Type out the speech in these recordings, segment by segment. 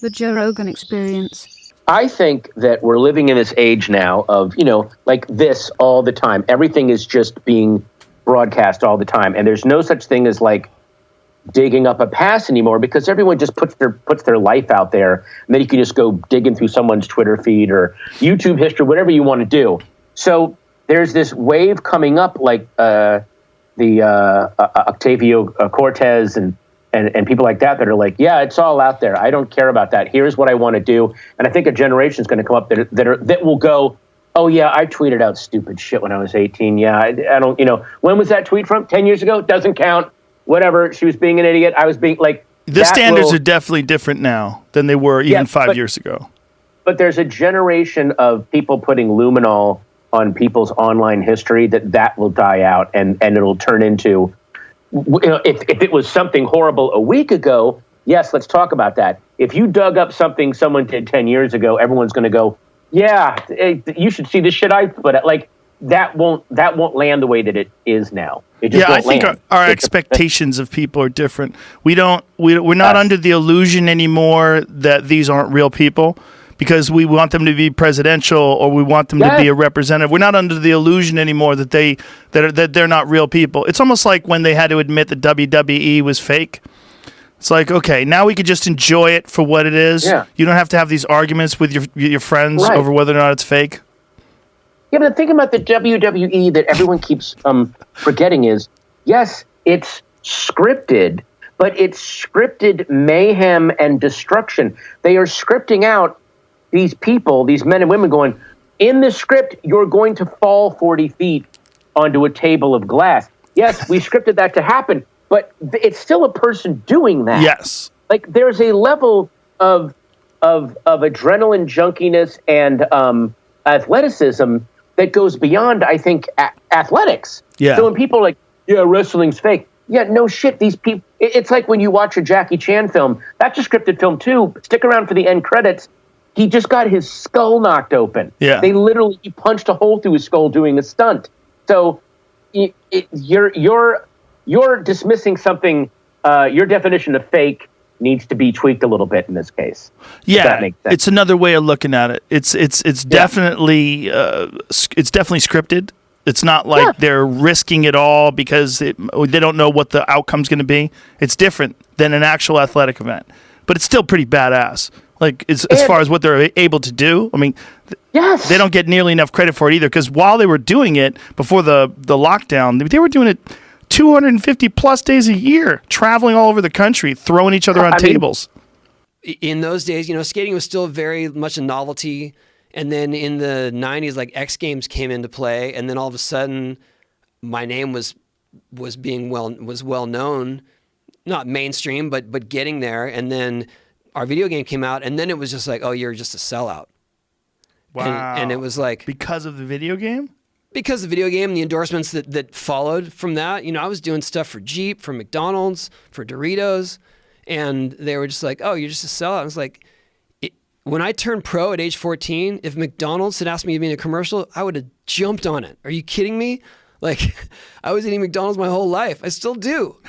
The Joe Rogan Experience. I think that we're living in this age now of, like this all the time. Everything is just being broadcast all the time. And there's no such thing as like digging up a past anymore because everyone just puts their life out there. And then you can just go digging through someone's Twitter feed or YouTube history, whatever you want to do. So there's this wave coming up like the Octavio Cortez and people like that are like, yeah, it's all out there. I don't care about that. Here's what I want to do. And I think a generation is going to come up that will go, oh, yeah, I tweeted out stupid shit when I was 18. Yeah, I don't, when was that tweet from? 10 years ago? Doesn't count. Whatever. She was being an idiot. I was being like. The standards are definitely different now than they were even 5 years ago. But there's a generation of people putting luminol on people's online history that will die out and it'll turn into. If it was something horrible a week ago, yes, let's talk about that. If you dug up something someone did 10 years ago, everyone's going to go, yeah, you should see this shit I put out. Like that won't land the way that it is now. It just won't think our expectations of people are different. We're not under the illusion anymore that these aren't real people because we want them to be presidential or we want them to be a representative. We're not under the illusion anymore that they're not real people. It's almost like when they had to admit that WWE was fake. It's like, okay, now we could just enjoy it for what it is. Yeah. You don't have to have these arguments with your friends over whether or not it's fake. Yeah, but the thing about the WWE that everyone keeps forgetting is, yes, it's scripted, but it's scripted mayhem and destruction. They are scripting out these people, these men and women going, in the script, you're going to fall 40 feet onto a table of glass. Yes, we scripted that to happen, but it's still a person doing that. Yes. Like there's a level of adrenaline junkiness and athleticism that goes beyond, I think, athletics. Yeah. So when people are like, yeah, wrestling's fake. Yeah, no shit. These people, it's like when you watch a Jackie Chan film, that's a scripted film too. Stick around for the end credits. He just got his skull knocked open. Yeah. He punched a hole through his skull doing a stunt. So you're dismissing something. Your definition of fake needs to be tweaked a little bit in this case. Yeah, that makes sense. It's another way of looking at it. It's definitely scripted. It's not like they're risking it all because they don't know what the outcome's going to be. It's different than an actual athletic event, but it's still pretty badass. Like as far as what they're able to do, I mean, they don't get nearly enough credit for it either. Because while they were doing it before the lockdown, they were doing it 250 plus days a year, traveling all over the country, throwing each other on tables. In those days, skating was still very much a novelty. And then in the 90s, like X Games came into play, and then all of a sudden, my name was well known, not mainstream, but getting there. And then our video game came out, and then it was just like, oh, you're just a sellout. Wow. And it was like... Because of the video game? Because of the video game, the endorsements that followed from that. I was doing stuff for Jeep, for McDonald's, for Doritos, and they were just like, oh, you're just a sellout. I was like, when I turned pro at age 14, if McDonald's had asked me to be in a commercial, I would have jumped on it. Are you kidding me? Like, I was eating McDonald's my whole life. I still do.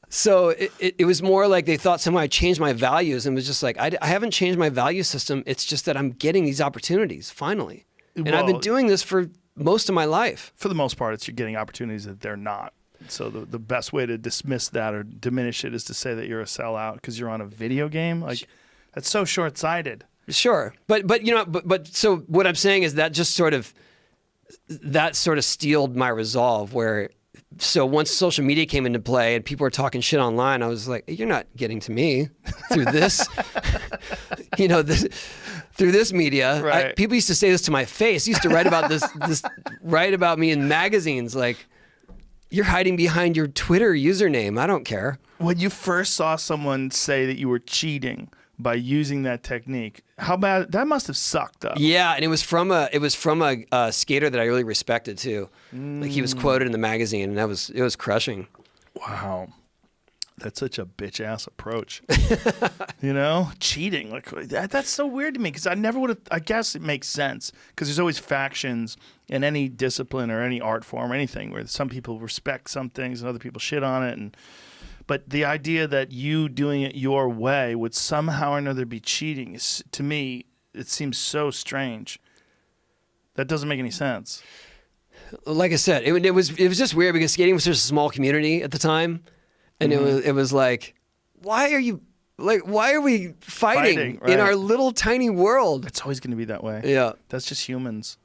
So it was more like they thought somehow I changed my values, and was just like, I haven't changed my value system. It's just that I'm getting these opportunities finally. And I've been doing this for most of my life. For the most part, you're getting opportunities that they're not. So the best way to dismiss that or diminish it is to say that you're a sellout because you're on a video game. Like, that's so short-sighted. Sure. But so what I'm saying is that just sort of steeled my resolve where... So once social media came into play and people were talking shit online, I was like, you're not getting to me through this, through this media. Right. People used to say this to my face. Used to write about write about me in magazines. Like, you're hiding behind your Twitter username. I don't care. When you first saw someone say that you were cheating by using that technique, how bad that must have sucked up. Yeah, and it was from a skater that I really respected too. Like, he was quoted in the magazine, and it was crushing. Wow, that's such a bitch ass approach. Cheating like that's so weird to me because I never would have. I guess it makes sense because there's always factions in any discipline or any art form or anything where some people respect some things and other people shit on it. But the idea that you doing it your way would somehow or another be cheating is, to me, it seems so strange. That doesn't make any sense. Like I said, it was just weird because skating was such a small community at the time, and it was like, why are we fighting right. in our little tiny world? It's always going to be that way. Yeah, that's just humans.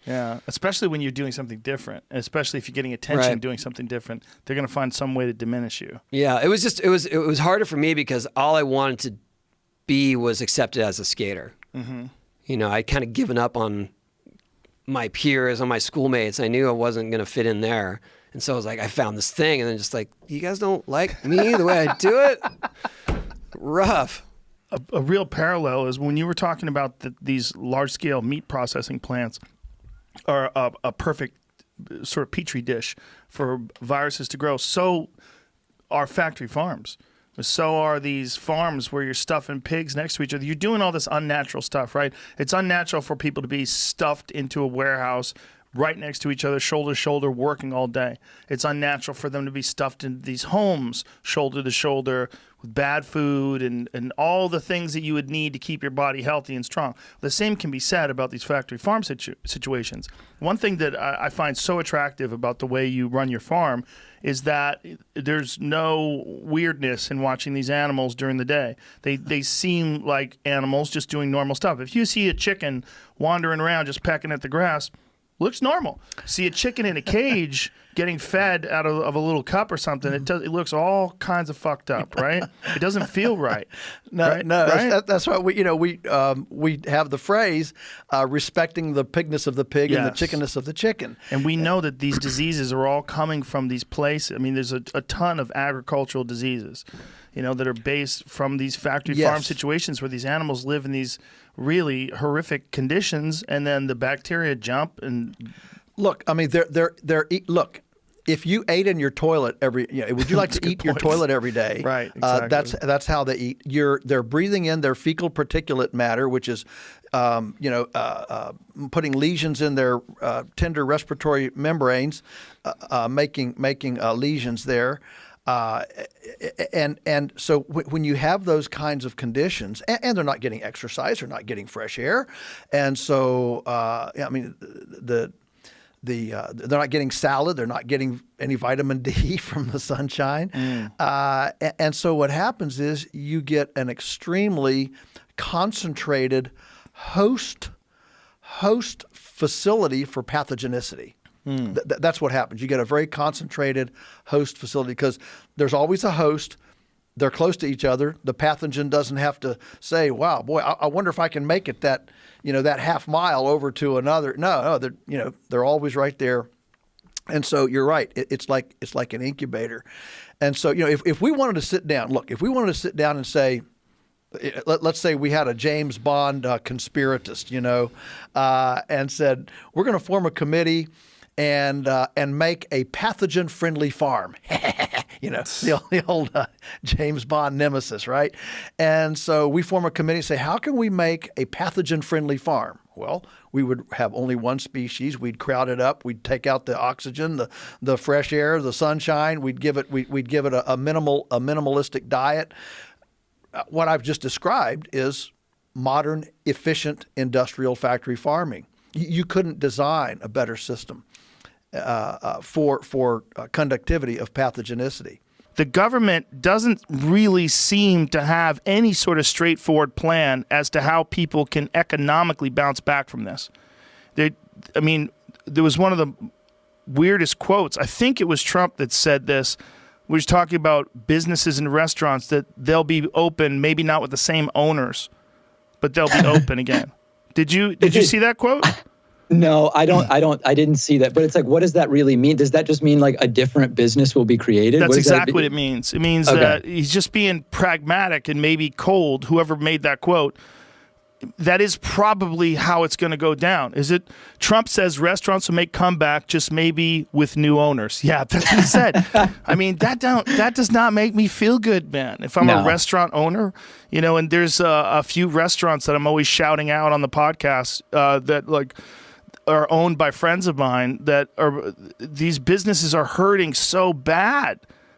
Yeah, especially when you're doing something different, and especially if you're getting attention doing something different, they're going to find some way to diminish you. Yeah, it was harder for me because all I wanted to be was accepted as a skater. Mm-hmm. You know, I'd kind of given up on my peers, on my schoolmates. I knew I wasn't going to fit in there. And so I was like, I found this thing, and then just like, you guys don't like me the way I do it? Rough. A real parallel is when you were talking about these large-scale meat processing plants are a perfect sort of petri dish for viruses to grow. So are factory farms. So are these farms where you're stuffing pigs next to each other. You're doing all this unnatural stuff, right? It's unnatural for people to be stuffed into a warehouse right next to each other, shoulder to shoulder, working all day. It's unnatural for them to be stuffed in these homes, shoulder to shoulder, with bad food and all the things that you would need to keep your body healthy and strong. The same can be said about these factory farm situations. One thing that I find so attractive about the way you run your farm is that there's no weirdness in watching these animals during the day. They seem like animals just doing normal stuff. If you see a chicken wandering around just pecking at the grass, looks normal. See a chicken in a cage getting fed out of a little cup or something, it looks all kinds of fucked up, right? It doesn't feel right. Right? That's why we have the phrase respecting the pigness of the pig and the chickenness of the chicken. And we know that these diseases are all coming from these places. I mean, there's a ton of agricultural diseases, that are based from these factory farm situations where these animals live in these really horrific conditions, and then the bacteria jump and look. I mean, look. If you ate in your toilet would you like to eat your toilet every day? Right. Exactly. That's how they eat. They're breathing in their fecal particulate matter, which is, putting lesions in their tender respiratory membranes, making lesions there. And so when you have those kinds of conditions, and they're not getting exercise, they're not getting fresh air, and so they're not getting salad, they're not getting any vitamin D from the sunshine, and so what happens is you get an extremely concentrated host facility for pathogenicity. That's what happens. You get a very concentrated host facility because there's always a host. They're close to each other. The pathogen doesn't have to say, "Wow, boy, I wonder if I can make it that half mile over to another." No, they're always right there. And so you're right. It's like an incubator. And so if we wanted to sit down, and say, let's say we had a James Bond conspiratist, and said we're going to form a committee and make a pathogen-friendly farm. The old James Bond nemesis, right? And so we form a committee and say, how can we make a pathogen-friendly farm? Well, we would have only one species. We'd crowd it up. We'd take out the oxygen, the fresh air, the sunshine. We'd give it a minimalistic diet. What I've just described is modern, efficient industrial factory farming. You couldn't design a better system for conductivity of pathogenicity. The government doesn't really seem to have any sort of straightforward plan as to how people can economically bounce back from this. There was one of the weirdest quotes. I think it was Trump that said this. We were talking about businesses and restaurants that they'll be open, maybe not with the same owners, but they'll be open again. Did you see that quote? No, I didn't see that. But it's like, what does that really mean? Does that just mean like a different business will be created? That's exactly what it means. It means that he's just being pragmatic and maybe cold, whoever made that quote. That is probably how it's going to go down. Is it? Trump says restaurants will make comeback, just maybe with new owners. Yeah, that's what he said. I mean, that does not make me feel good, man. If I'm a restaurant owner, and there's a few restaurants that I'm always shouting out on the podcast that like are owned by friends of mine that are, these businesses are hurting so bad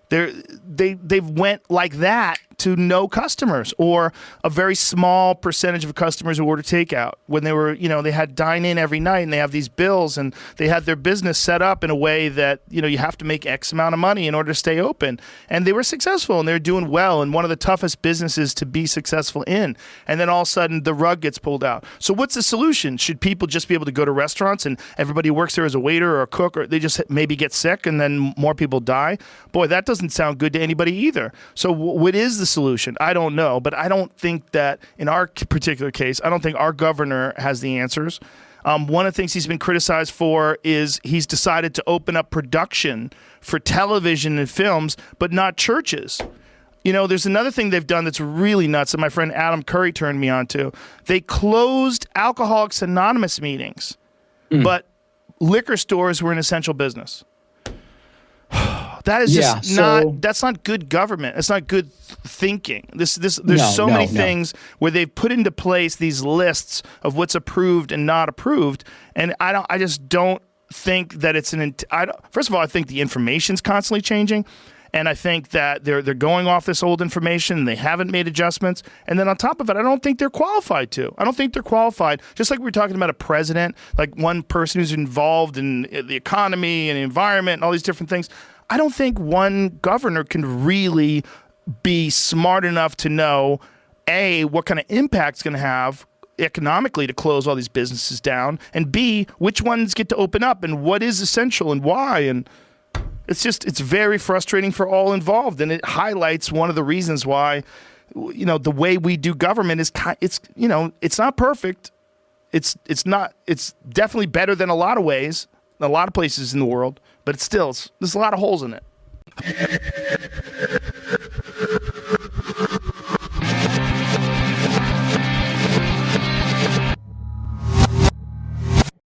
They've went like that to no customers, or a very small percentage of customers who order takeout. When they were, they had dine in every night, and they have these bills, and they had their business set up in a way that, you have to make X amount of money in order to stay open. And they were successful, and they're doing well, and one of the toughest businesses to be successful in. And then all of a sudden the rug gets pulled out. So what's the solution? Should people just be able to go to restaurants and everybody works there as a waiter or a cook, or they just maybe get sick and then more people die? Boy, that doesn't sound good to anybody either. So what is the solution? I don't know, but I don't think that in our particular case, I don't think our governor has the answers. One of the things he's been criticized for is he's decided to open up production for television and films, but not churches. There's another thing they've done that's really nuts that my friend Adam Curry turned me on to. They closed Alcoholics Anonymous meetings, but liquor stores were an essential business. That is that's not good government. It's not good thinking. There's so many things where they've put into place these lists of what's approved and not approved. And I just don't think that it's first of all, I think the information's constantly changing. And I think that they're going off this old information and they haven't made adjustments. And then on top of it, I don't think they're qualified to. I don't think they're qualified. Just like we were talking about a president, like one person who's involved in the economy and the environment and all these different things. I don't think one governor can really be smart enough to know, A, what kind of impact it's going to have economically to close all these businesses down, and B, which ones get to open up and what is essential and why. And it's very frustrating for all involved, and it highlights one of the reasons why, the way we do government is it's not perfect. It's definitely better than a lot of ways, a lot of places in the world, but there's a lot of holes in it.